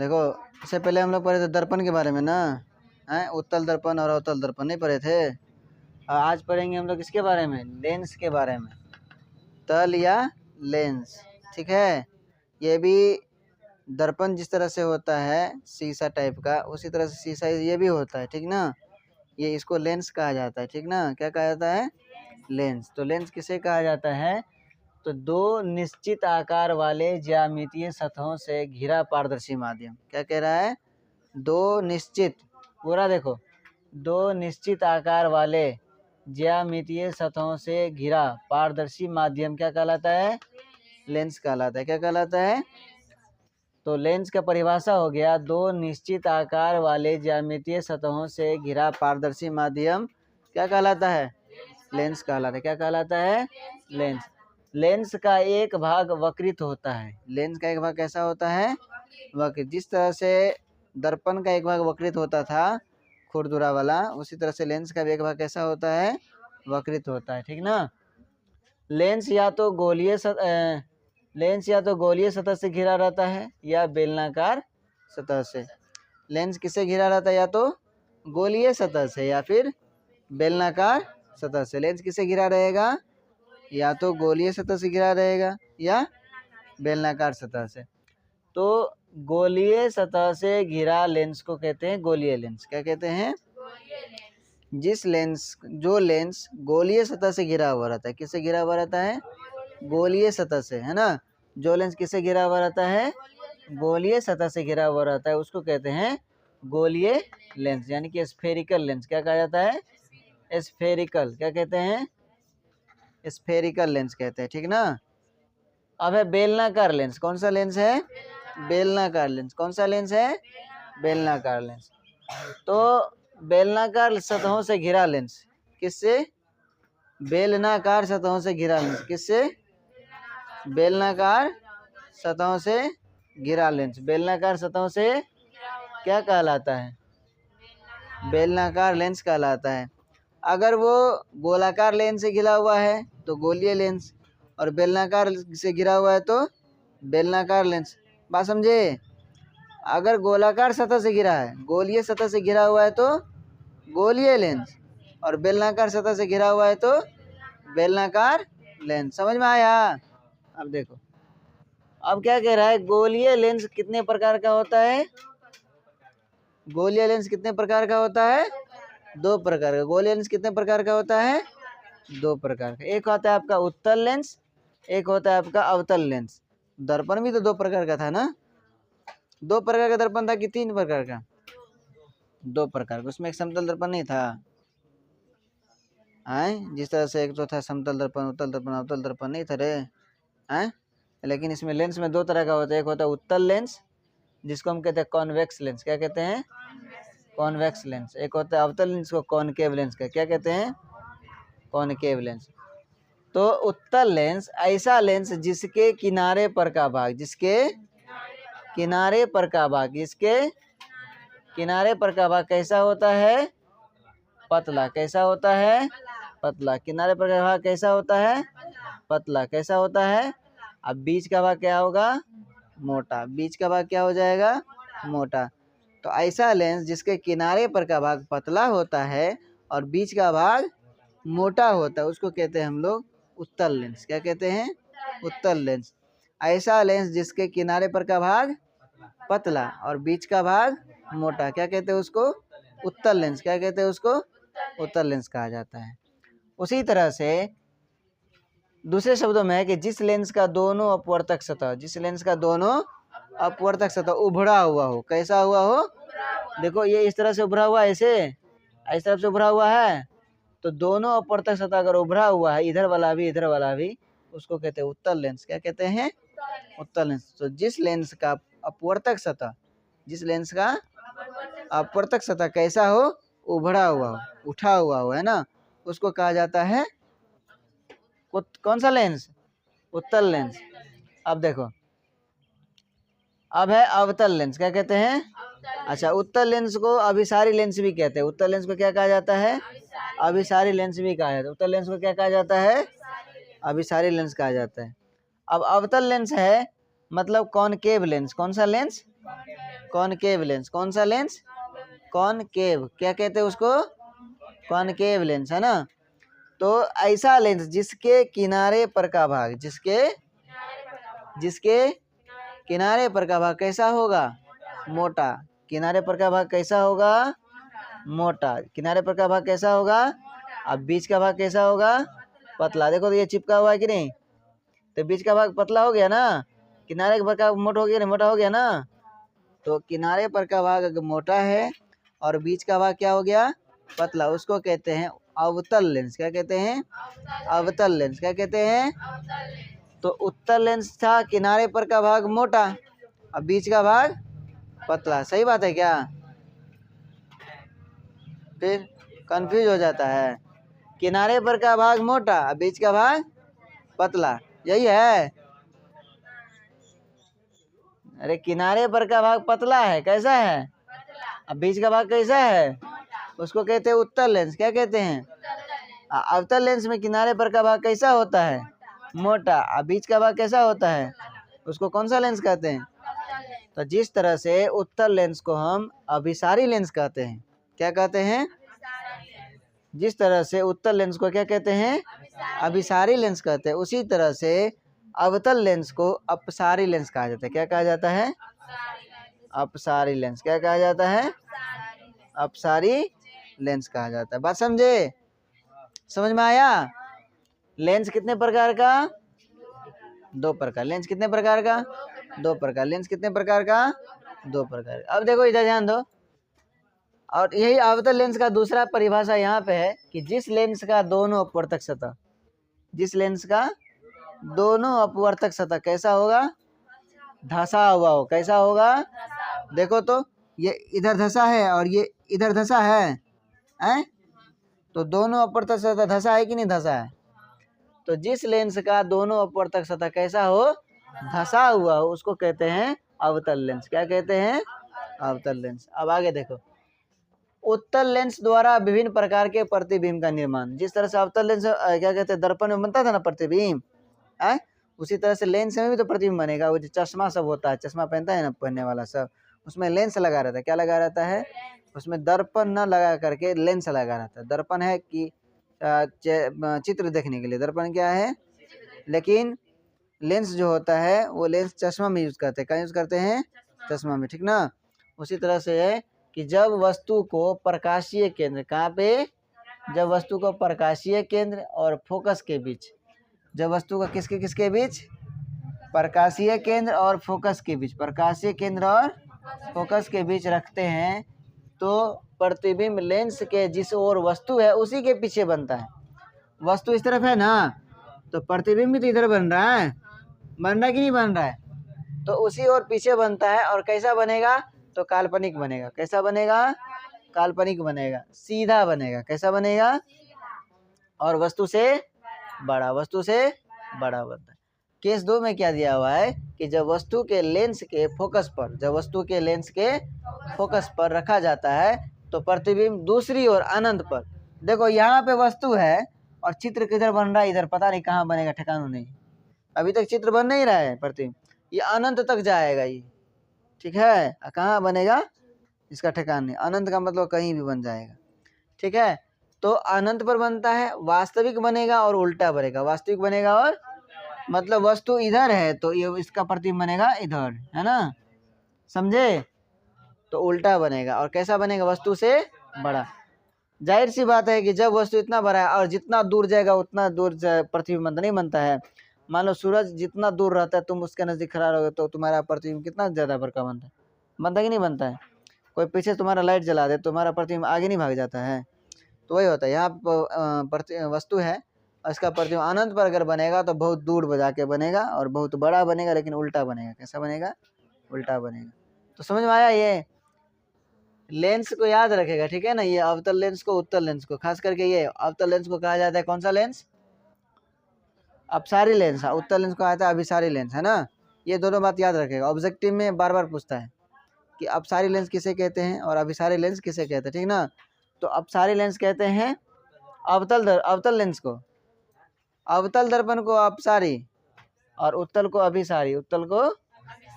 देखो इससे पहले हम लोग पढ़े थे दर्पण के बारे में ना, हैं, उत्तल दर्पण और अवतल दर्पण नहीं पढ़े थे। आज पढ़ेंगे हम लोग इसके बारे में, लेंस के बारे में, तल या लेंस। ठीक है, ये भी दर्पण जिस तरह से होता है शीशा टाइप का, उसी तरह से शीशा ये भी होता है। ठीक ना, ये इसको लेंस कहा जाता है। ठीक ना, क्या कहा जाता है? लेंस। तो लेंस किसे कहा जाता है? तो दो निश्चित आकार वाले ज्यामितीय सतहों से घिरा पारदर्शी माध्यम। क्या कह रहा है? दो निश्चित, पूरा देखो, दो निश्चित आकार वाले ज्यामितीय सतहों से घिरा पारदर्शी माध्यम क्या कहलाता है? लेंस कहलाता है। क्या कहलाता है? तो लेंस का परिभाषा हो गया, दो निश्चित आकार वाले ज्यामितीय सतहों से घिरा पारदर्शी माध्यम क्या कहलाता है? लेंस कहलाता है। क्या कहलाता है? लेंस। लेंस का एक भाग वक्रित होता है। लेंस का एक भाग कैसा होता है? वक्रित। जिस तरह से दर्पण का एक भाग वक्रित होता था, खुरदुरा वाला, उसी तरह से लेंस का भी एक भाग कैसा होता है? वक्रित होता है। ठीक ना, लेंस या तो गोलीय सतह से घिरा रहता है या बेलनाकार सतह से। लेंस किससे घिरा रहता है? या तो गोलीय सतह से या फिर बेलनाकार सतह से। लेंस किससे घिरा रहेगा? या तो गोलीय सतह से घिरा रहेगा या बेलनाकार सतह से। तो गोलीय सतह से घिरा लेंस को कहते हैं गोलीय लेंस। क्या कहते हैं? जो लेंस गोलीय सतह से घिरा हुआ रहता है। किससे घिरा हुआ रहता है? गोलीय सतह से, है ना। जो लेंस किससे घिरा हुआ रहता है? गोलीय सतह से घिरा हुआ रहता है, उसको कहते हैं गोलीय लेंस, यानी कि स्फेरिकल लेंस। क्या कहा जाता है? स्फेरिकल। क्या कहते हैं? स्फेरिकल लेंस कहते हैं। ठीक ना। अब है बेलनाकार लेंस। कौन सा लेंस है? बेलनाकार लेंस। कौन सा लेंस है? बेलनाकार लेंस। तो बेलनाकार सतहों से घिरा लेंस किससे? बेलनाकार सतहों से घिरा लेंस किससे? बेलनाकार सतहों से घिरा लेंस। बेलनाकार सतहों से क्या कहलाता है? बेलनाकार लेंस कहलाता है। अगर वो गोलाकार लेंस से घिरा हुआ है तो गोलीय लेंस, और बेलनाकार से घिरा हुआ है तो बेलनाकार लेंस। बात समझे? अगर गोलाकार सतह से घिरा है, गोलीय सतह से घिरा हुआ है तो गोलीय लेंस, और बेलनाकार सतह से घिरा हुआ है तो बेलनाकार लेंस। समझ में आया? अब देखो, अब क्या कह रहा है? गोलीय लेंस कितने प्रकार का होता है? गोलीय लेंस कितने प्रकार का होता है? दो प्रकार का। गोलीय लेंस कितने प्रकार का होता है? दो प्रकार का। एक होता है आपका उत्तल लेंस, एक होता है आपका अवतल लेंस। दर्पण भी तो दो प्रकार का था ना। दो प्रकार का दर्पण था कि तीन प्रकार का? दो प्रकार का। उसमें एक समतल दर्पण नहीं था। जिस तरह से एक तो था समतल दर्पण, उत्तल दर्पण, अवतल दर्पण नहीं था रे। लेकिन इसमें लेंस में दो तरह का होता है। एक होता है उत्तल लेंस, जिसको हम कहते हैं कॉन्वेक्स लेंस। क्या कहते हैं? Convex lens. एक होता है अवतल लेंस को कॉनकेव लेंस का क्या कहते हैं? Concave lens. तो उत्तल लेंस ऐसा लेंस जिसके किनारे पर का भाग, जिसके किनारे पर का भाग, जिसके किनारे पर का भाग कैसा होता है? पतला। कैसा होता है? पतला। किनारे पर का भाग कैसा होता है? पतला। कैसा होता है? अब बीच का भाग क्या होगा? मोटा। बीच का भाग क्या हो जाएगा? मोटा। तो ऐसा लेंस जिसके किनारे पर का भाग पतला होता है और बीच का भाग मोटा होता है, उसको कहते हैं हम लोग उत्तल लेंस। क्या कहते हैं? उत्तल लेंस। ऐसा लेंस जिसके किनारे पर का भाग पतला और बीच का भाग मोटा, क्या कहते हैं उसको? उत्तल लेंस। क्या कहते हैं उसको? उत्तल लेंस कहा जाता है। उसी तरह से दूसरे शब्दों में है कि जिस लेंस का दोनों अपवर्तक सतह, जिस लेंस का दोनों अपवर्तक सतह उभरा हुआ हो। कैसा हुआ हो? देखो ये इस तरह से उभरा हुआ है, ऐसे इस तरफ से उभरा हुआ है, तो दोनों अपवर्तक सतह अगर उभरा हुआ है, इधर वाला भी इधर वाला भी, उसको कहते हैं उत्तल लेंस। क्या कहते हैं? उत्तल लेंस। तो जिस लेंस का अपवर्तक सतह, जिस लेंस का अपवर्तक सतह कैसा हो? उभरा हुआ हो, उठा हुआ हो, है ना, उसको कहा जाता है कौन सा लेंस? उत्तल लेंस। अब देखो, अब है अवतल लेंस। क्या कहते हैं? अच्छा, उत्तल लेंस को अभिसारी लेंस भी कहते हैं। उत्तल लेंस को क्या कहा जाता है? अभिसारी लेंस भी कहा जाता है। उत्तल लेंस को क्या कहा जाता है? अभिसारी लेंस कहा जाता है। अब अवतल लेंस है मतलब कॉनकेव लेंस। कौन सा लेंस? Concave lens. कौन सा लेंस? कॉनकेव। क्या कहते हैं उसको? कॉनकेव लेंस, है ना। तो ऐसा लेंस जिसके किनारे पर का भाग, जिसके किनारे पर का भाग कैसा होगा? मोटा। किनारे पर का भाग कैसा होगा? मोटा। किनारे पर का भाग कैसा होगा? अब बीच का भाग कैसा होगा? पतला। देखो तो ये चिपका हुआ है कि नहीं? तो बीच का भाग पतला हो गया ना, किनारे का भाग मोटा हो गया ना, मोटा हो गया ना। तो किनारे पर का भाग अगर मोटा है और बीच का भाग क्या हो गया? पतला, उसको कहते हैं अवतल लेंस। क्या कहते हैं? अवतल लेंस। क्या कहते हैं? तो उत्तल लेंस था, किनारे पर का भाग मोटा और बीच का भाग पतला। सही बात है क्या? फिर कंफ्यूज हो जाता है। किनारे पर का भाग मोटा और बीच का भाग पतला, यही है। अरे किनारे पर का भाग पतला है, कैसा है? अब बीच का भाग कैसा है? उसको कहते हैं उत्तल लेंस। क्या कहते हैं? अवतल लेंस में किनारे पर का भाग कैसा होता है? मोटा। और बीच का भाग कैसा होता है? उसको कौन सा लेंस कहते हैं? तो जिस तरह से उत्तल लेंस को हम अभिसारी लेंस कहते हैं। क्या कहते हैं? जिस तरह से उत्तल लेंस को क्या कहते हैं? अभिसारी लेंस कहते हैं, उसी तरह से अवतल लेंस को अपसारी लेंस कहा जाता है। क्या कहा जाता है? अपसारी लेंस। क्या कहा जाता है? अपसारी लेंस कहा जाता है। बात समझे? समझ में आया? लेंस कितने प्रकार का? 2 प्रकार। लेंस कितने प्रकार का? 2 प्रकार। लेंस कितने प्रकार का? 2 प्रकार। अब देखो इधर ध्यान दो, और यही अवतल लेंस का दूसरा परिभाषा यहाँ पे है कि जिस लेंस का दोनों अपवर्तक सतह, जिस लेंस का दोनों अपवर्तक सतह कैसा होगा? धंसा हुआ हो। कैसा होगा? देखो तो ये इधर धंसा है और ये इधर धंसा है, तो दोनों अपवर्तक सतह धंसा है कि नहीं धंसा है? तो जिस लेंस का दोनों अपवर्तक सतह कैसा हो? धंसा हुआ हो, उसको कहते हैं अवतल लेंस। क्या कहते हैं? अवतल लेंस। अब आगे देखो, उत्तल लेंस द्वारा विभिन्न प्रकार के प्रतिबिंब का निर्माण। जिस तरह से अवतल लेंस क्या कहते हैं, दर्पण में बनता था ना प्रतिबिंब, उसी तरह से लेंस में भी तो प्रतिबिंब बनेगा। वो जो चश्मा सब होता है, चश्मा पहनता है ना पहनने वाला सब, उसमें लेंस लगा रहता है। क्या लगा रहता है? उसमें दर्पण न लगा करके लेंस लगा रहता है। दर्पण है कि चित्र देखने के लिए, दर्पण क्या है, लेकिन लेंस जो होता है वो लेंस चश्मा में यूज करते हैं। कहाँ यूज करते हैं? चश्मा में, ठीक ना। उसी तरह से है कि जब वस्तु को प्रकाशीय केंद्र, कहाँ पे? जब वस्तु को प्रकाशीय केंद्र और फोकस के बीच, जब वस्तु का किसके बीच? प्रकाशीय केंद्र और फोकस के बीच, प्रकाशीय केंद्र और फोकस के बीच रखते हैं, तो प्रतिबिंब लेंस के जिस ओर वस्तु है उसी के पीछे बनता है। वस्तु इस तरफ है ना, तो प्रतिबिंब भी तो इधर बन रहा है, बन रहा है कि नहीं बन रहा है? तो उसी ओर पीछे बनता है। और कैसा बनेगा? तो काल्पनिक बनेगा। कैसा बनेगा? काल्पनिक बनेगा, सीधा बनेगा। कैसा बनेगा? और वस्तु से बड़ा, वस्तु से बड़ा बनता है। केस 2 में क्या दिया हुआ है कि जब वस्तु के लेंस के फोकस पर, जब वस्तु के लेंस के फोकस पर रखा जाता है तो प्रतिबिंब दूसरी ओर अनंत पर, देखो यहाँ पे वस्तु है और चित्र किधर बन रहा है? इधर। पता नहीं कहाँ बनेगा, ठिकाना नहीं, अभी तक चित्र बन नहीं रहा है प्रतिबिंब, ये अनंत तक जाएगा ये, ठीक है। कहाँ बनेगा इसका ठिकाना नहीं, अनंत का मतलब कहीं भी बन जाएगा, ठीक है। तो अनंत पर बनता है, वास्तविक बनेगा और उल्टा बनेगा। वास्तविक बनेगा और मतलब वस्तु इधर है तो ये इसका प्रतिबिंब बनेगा इधर, है ना, समझे। तो उल्टा बनेगा। और कैसा बनेगा? वस्तु से बड़ा। जाहिर सी बात है कि जब वस्तु इतना बड़ा है और जितना दूर जाएगा उतना दूर प्रतिबिंब नहीं बनता है। मान लो सूरज जितना दूर रहता है, तुम उसके नजदीक खड़ा रहोगे तो तुम्हारा प्रतिबिंब कितना ज्यादा बड़का बनता है? बनता कि नहीं बनता है? कोई पीछे तुम्हारा लाइट जला दे, तुम्हारा प्रतिबिंब आगे नहीं भाग जाता है? तो वही होता है, यहाँ वस्तु है, इसका प्रतिबिंब अनंत पर अगर बनेगा तो बहुत दूर जाके बनेगा और बहुत बड़ा बनेगा, लेकिन उल्टा बनेगा। कैसा बनेगा? उल्टा बनेगा। तो समझ में आया? ये लेंस को याद रखेगा, ठीक है ना। ये अवतल लेंस को, उत्तल लेंस को, खास करके ये अवतल लेंस को कहा जाता है कौन सा लेंस? अपसारी लेंस। उत्तल लेंस को कहा जाता है अभिसारी लेंस, है ना। ये दोनों बात याद रखेगा, ऑब्जेक्टिव में बार बार पूछता है कि अपसारी लेंस किसे कहते हैं और अभिसारी लेंस किसे कहते हैं, ठीक ना। तो अपसारी लेंस कहते हैं अवतल लेंस को, अवतल दर्पण को अपसारी और उत्तल को अभिसारी, उत्तल को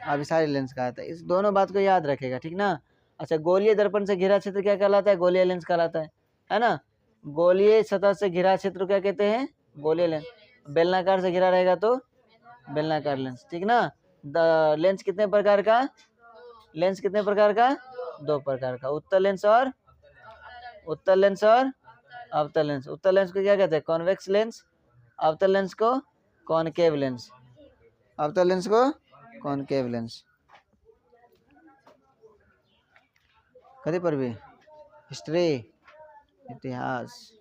अभिसारी लेंस कहलाता है। इस दोनों बात को याद रखेगा, ठीक ना। अच्छा, गोलीय दर्पण से घिरा क्षेत्र क्या कहलाता है? गोलीय लेंस कहलाता है ना। गोलीय सतह से घिरा क्षेत्र क्या कहते हैं? गोलीय लेंस। बेलनाकार से घिरा रहेगा तो बेलनाकार लेंस, ठीक ना। लेंस कितने प्रकार का? लेंस कितने प्रकार का? 2 प्रकार का, उत्तल लेंस और अवतल लेंस। उत्तल लेंस को क्या कहते हैं? Convex lens. अवतल लेंस को कॉनकेव लेंस। अवतल लेंस को कॉनकेव लेंस। कभी पर भी हिस्ट्री, इतिहास।